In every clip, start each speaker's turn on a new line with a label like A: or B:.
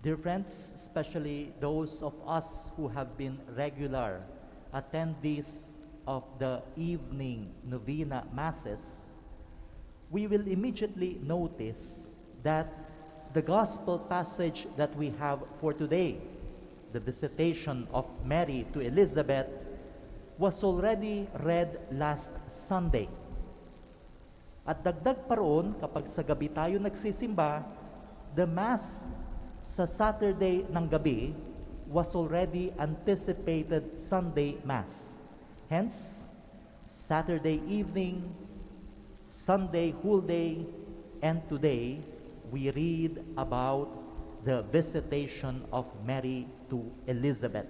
A: Dear friends, especially those of us who have been regular attendees of the evening novena masses, we will immediately notice that the gospel passage that we have for today, the visitation of Mary to Elizabeth, was already read last Sunday. At dagdag pa roon, kapag sa gabi tayo nagsisimba, the Mass sa Saturday ng gabi was already anticipated Sunday Mass. Hence, Saturday evening, Sunday whole day, and today, we read about the visitation of Mary to Elizabeth.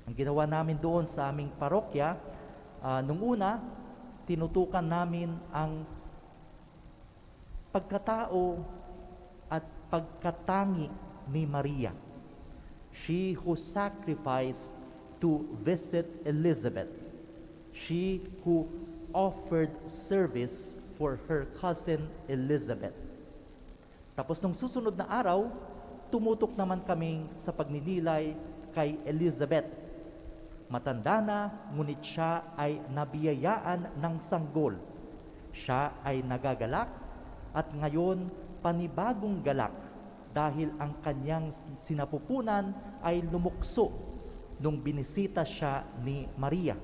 A: Ang ginawa namin doon sa aming parokya, nung una, tinutukan namin ang pagkatao at pagkatangi ni Maria. She who sacrificed to visit Elizabeth. She who offered service for her cousin Elizabeth. Tapos nung susunod na araw, tumutok naman kami sa pagninilay kay Elizabeth. Matanda na, ngunit siya ay nabiyayaan ng sanggol. Siya ay nagagalak at ngayon panibagong galak dahil ang kanyang sinapupunan ay lumukso nung binisita siya ni Maria.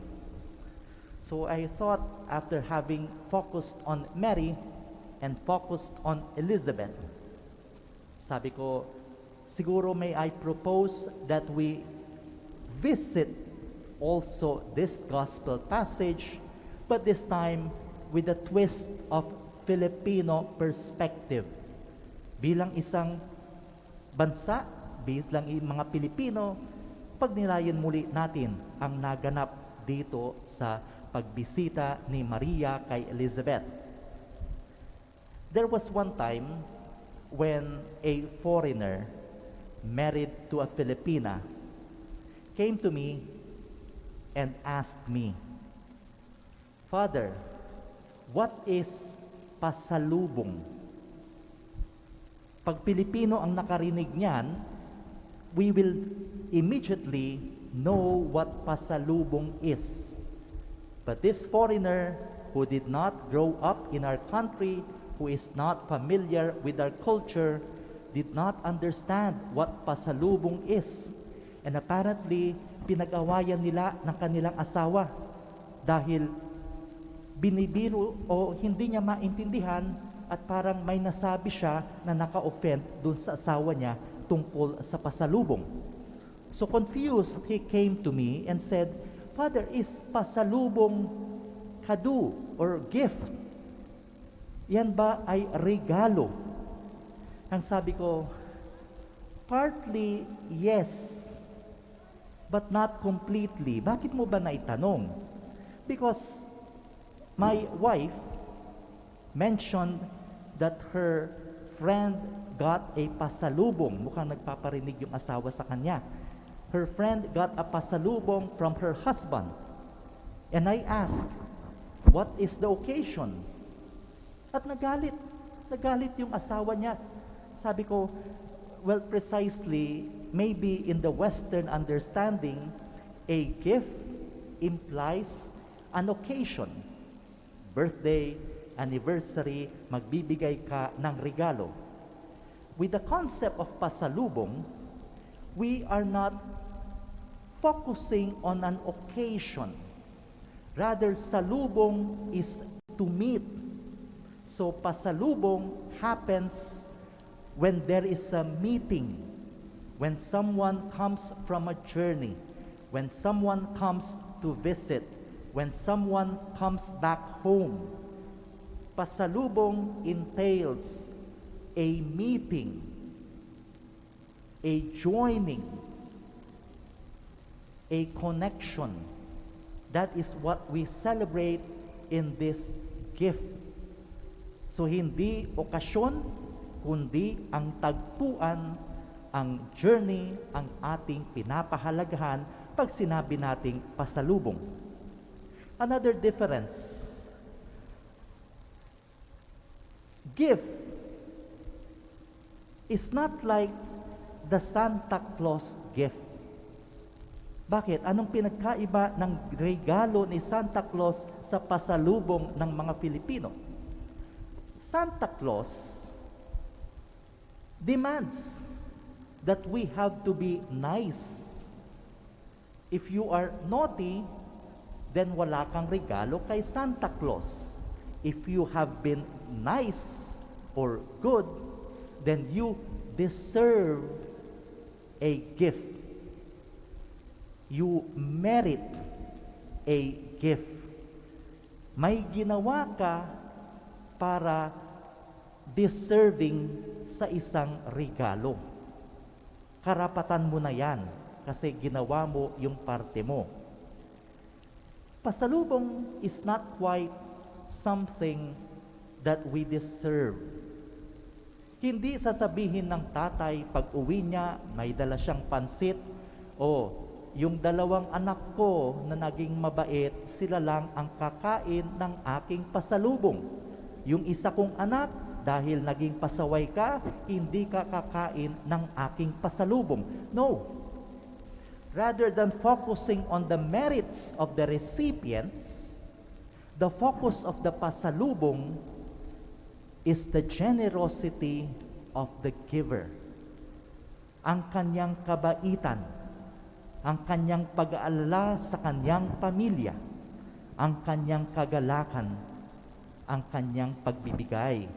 A: So I thought, after having focused on Mary and focused on Elizabeth, sabi ko, siguro may I propose that we visit also this gospel passage, but this time with a twist of Filipino perspective. Bilang isang bansa, bilang mga Pilipino, pagnilayan muli natin ang naganap dito sa pagbisita ni Maria kay Elizabeth. There was one time when a foreigner married to a Filipina came to me and asked me, "Father, what is pasalubong?" Pag Pilipino ang nakarinig niyan, we will immediately know what pasalubong is. But this foreigner who did not grow up in our country, who is not familiar with our culture, did not understand what pasalubong is. And apparently, pinag-awayan nila ng kanilang asawa dahil binibiro o hindi niya maintindihan at parang may nasabi siya na naka-offend dun sa asawa niya tungkol sa pasalubong. So confused, he came to me and said, "Father, is pasalubong kado or gift? Yan ba ay regalo?" Ang sabi ko, partly yes, but not completely. Bakit mo ba naitanong? Because my wife mentioned that her friend got a pasalubong. Mukhang nagpaparinig yung asawa sa kanya. Her friend got a pasalubong from her husband. And I asked, what is the occasion? At nagalit yung asawa niya. Sabi ko, well, precisely, maybe in the Western understanding, a gift implies an occasion. Birthday, anniversary, magbibigay ka ng regalo. With the concept of pasalubong, we are not focusing on an occasion. Rather, salubong is to meet. So, pasalubong happens when there is a meeting, when someone comes from a journey, when someone comes to visit, when someone comes back home. Pasalubong entails a meeting, a joining, a connection. That is what we celebrate in this gift. So hindi okasyon, kundi ang tagpuan, ang journey, ang ating pinapahalagahan pag sinabi nating pasalubong. Another difference, gift is not like the Santa Claus gift. Bakit? Anong pinagkaiba ng regalo ni Santa Claus sa pasalubong ng mga Filipino? Santa Claus demands that we have to be nice. If you are naughty, then wala kang regalo kay Santa Claus. If you have been nice or good, then you deserve a gift. You merit a gift. May ginawa ka para deserving sa isang regalo. Karapatan mo na yan kasi ginawa mo yung parte mo. Pasalubong is not quite something that we deserve. Hindi sasabihin ng tatay pag uwi niya may dala siyang pansit, o yung dalawang anak ko na naging mabait, sila lang ang kakain ng aking pasalubong. Yung isa kong anak, dahil naging pasaway ka, hindi ka kakain ng aking pasalubong. No. Rather than focusing on the merits of the recipients, the focus of the pasalubong is the generosity of the giver. Ang kanyang kabaitan, ang kanyang pag-aalala sa kanyang pamilya, ang kanyang kagalakan, ang kanyang pagbibigay.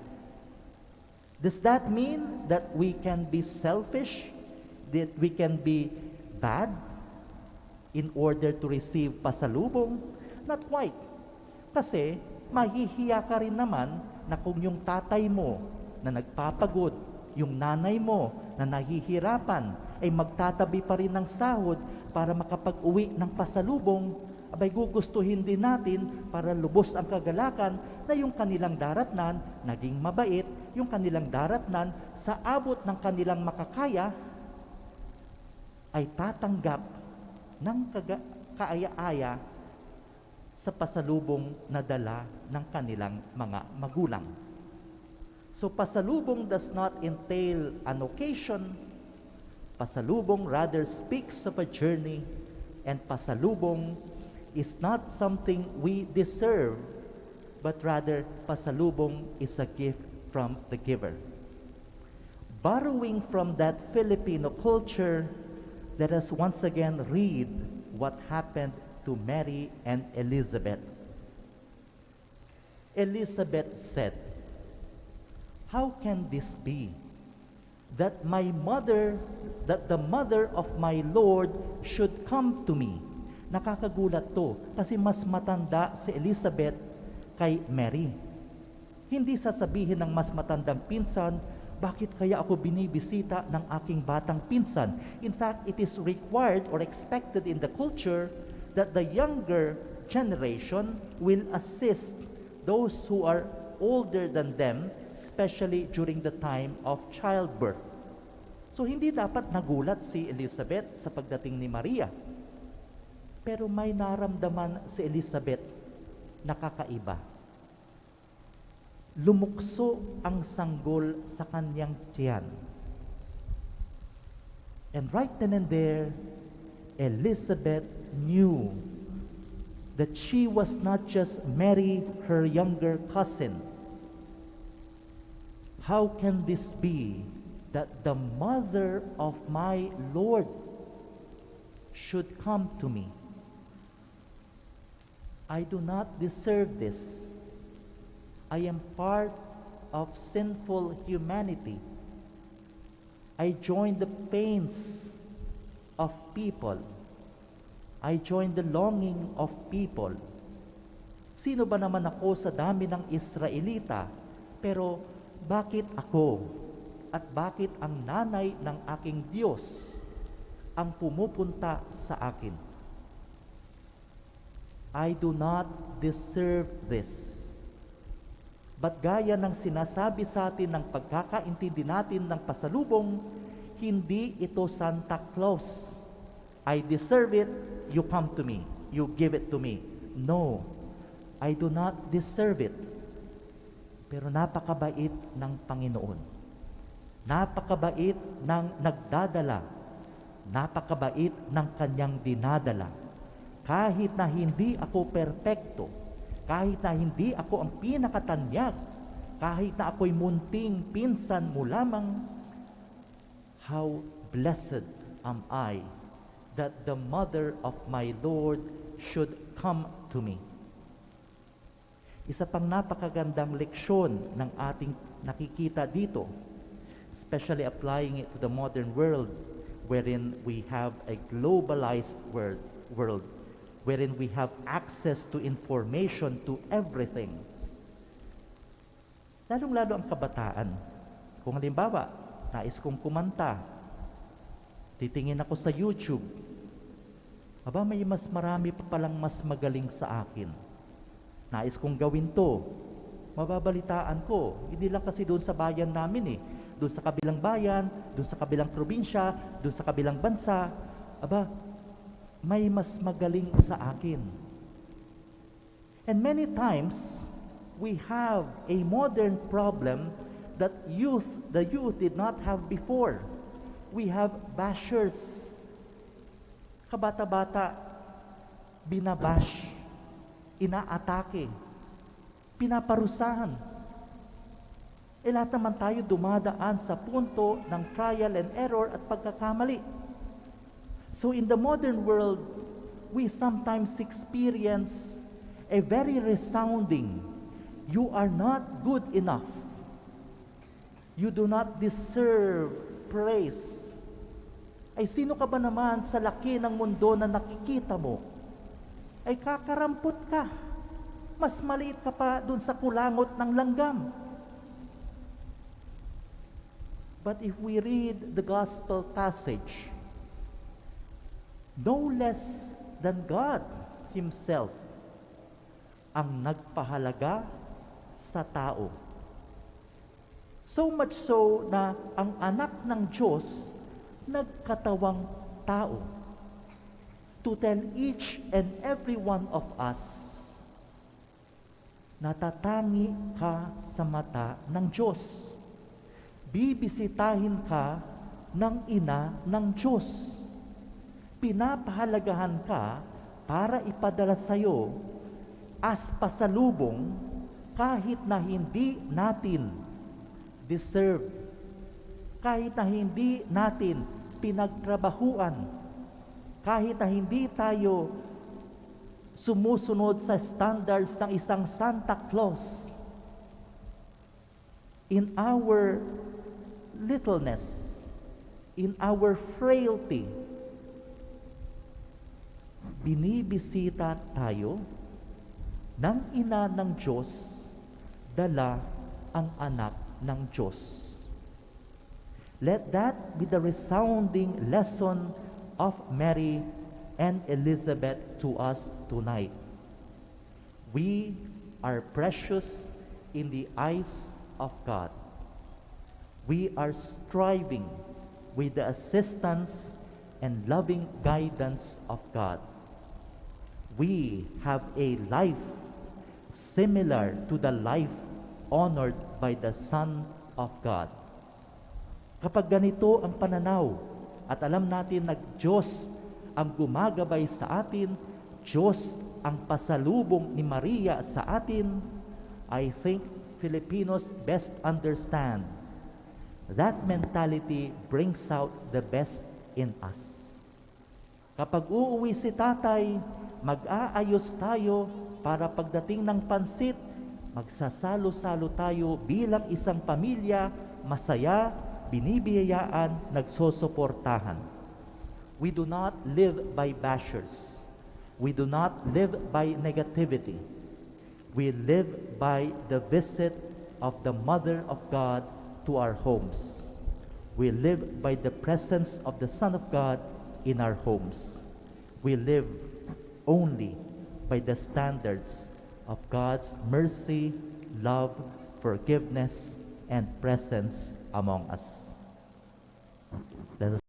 A: Does that mean that we can be selfish? That we can be bad in order to receive pasalubong? Not quite. Kasi mahihiya ka rin naman na kung yung tatay mo na nagpapagod, yung nanay mo na nahihirapan, ay magtatabi pa rin ng sahod para makapag-uwi ng pasalubong, abay gugustuhin din natin para lubos ang kagalakan na yung kanilang daratnan naging mabait, yung kanilang daratnan sa abot ng kanilang makakaya ay tatanggap ng kaaya-aya sa pasalubong na dala ng kanilang mga magulang. So pasalubong does not entail an occasion. Pasalubong rather speaks of a journey, and pasalubong is not something we deserve, but rather pasalubong is a gift from the giver. Borrowing from that Filipino culture, let us once again read what happened to Mary and Elizabeth. Elizabeth said, "How can this be? That the mother of my Lord should come to me." Nakakagulat to kasi mas matanda si Elizabeth kay Mary. Hindi sasabihin ng mas matandang pinsan, bakit kaya ako binibisita ng aking batang pinsan? In fact, it is required or expected in the culture that the younger generation will assist those who are older than them, especially during the time of childbirth. So hindi dapat nagulat si Elizabeth sa pagdating ni Maria. Pero may naramdaman si Elizabeth na kakaiba. Lumukso ang sanggol sa kanyang tiyan. And right then and there, Elizabeth knew that she was not just Mary, her younger cousin. How can this be that the mother of my Lord should come to me? I do not deserve this. I am part of sinful humanity. I join the pains of people. I join the longing of people. Sino ba naman ako sa dami ng Israelita? Pero bakit ako? At bakit ang nanay ng aking Diyos ang pumupunta sa akin? I do not deserve this. But gaya ng sinasabi sa atin ng pagkakaintindi natin ng pasalubong, hindi ito Santa Claus. I deserve it, you come to me, you give it to me. No, I do not deserve it. Pero napakabait ng Panginoon. Napakabait ng nagdadala. Napakabait ng kanyang dinadala. Kahit na hindi ako perpekto, kahit na hindi ako ang pinakatanyag, kahit na ako'y munting pinsan mo lamang, how blessed am I that the mother of my Lord should come to me. Isa pang napakagandang leksyon ng ating nakikita dito, especially applying it to the modern world, wherein we have a globalized world, wherein we have access to information, to everything. Lalong-lalo ang kabataan. Kung halimbawa, nais kong kumanta, titingin ako sa YouTube, aba, may mas marami pa palang mas magaling sa akin. Nais kong gawin to, mababalitaan ko. Hindi lang kasi doon sa bayan namin doon sa kabilang bayan, doon sa kabilang probinsya, doon sa kabilang bansa, aba, may mas magaling sa akin. And many times, we have a modern problem that the youth did not have before. We have bashers. Kabata-bata, binabash, inaatake, pinaparusahan. Lahat naman tayo dumadaan sa punto ng trial and error at pagkakamali. So in the modern world, we sometimes experience a very resounding, you are not good enough. You do not deserve praise. Ay sino ka ba naman sa laki ng mundo na nakikita mo? Ay kakarampot ka. Mas maliit ka pa dun sa kulangot ng langgam. But if we read the gospel passage, no less than God Himself ang nagpahalaga sa tao. So much so na ang anak ng Diyos nagkatawang tao to tell each and every one of us, natatangi ka sa mata ng Diyos. Bibisitahin ka ng ina ng Diyos. Pinapahalagahan ka para ipadala sa iyo as pasalubong kahit na hindi natin deserve, kahit na hindi natin pinagtrabahuan, kahit na hindi tayo sumusunod sa standards ng isang Santa Claus. In our littleness, in our frailty, binibisita tayo ng ina ng Diyos, dala ang anak ng Diyos. Let that be the resounding lesson of Mary and Elizabeth to us tonight. We are precious in the eyes of God. We are striving with the assistance and loving guidance of God. We have a life similar to the life honored by the Son of God. Kapag ganito ang pananaw at alam natin na Diyos ang gumagabay sa atin, Diyos ang pasalubong ni Maria sa atin, I think Filipinos best understand that mentality brings out the best in us. Kapag uuwi si tatay, mag-aayos tayo para pagdating ng pansit, magsasalo-salo tayo bilang isang pamilya, masaya, binibiyayaan, nagsosuportahan. We do not live by bashers. We do not live by negativity. We live by the visit of the Mother of God to our homes. We live by the presence of the Son of God in our homes. We live only by the standards of God's mercy, love, forgiveness, and presence among us. Let us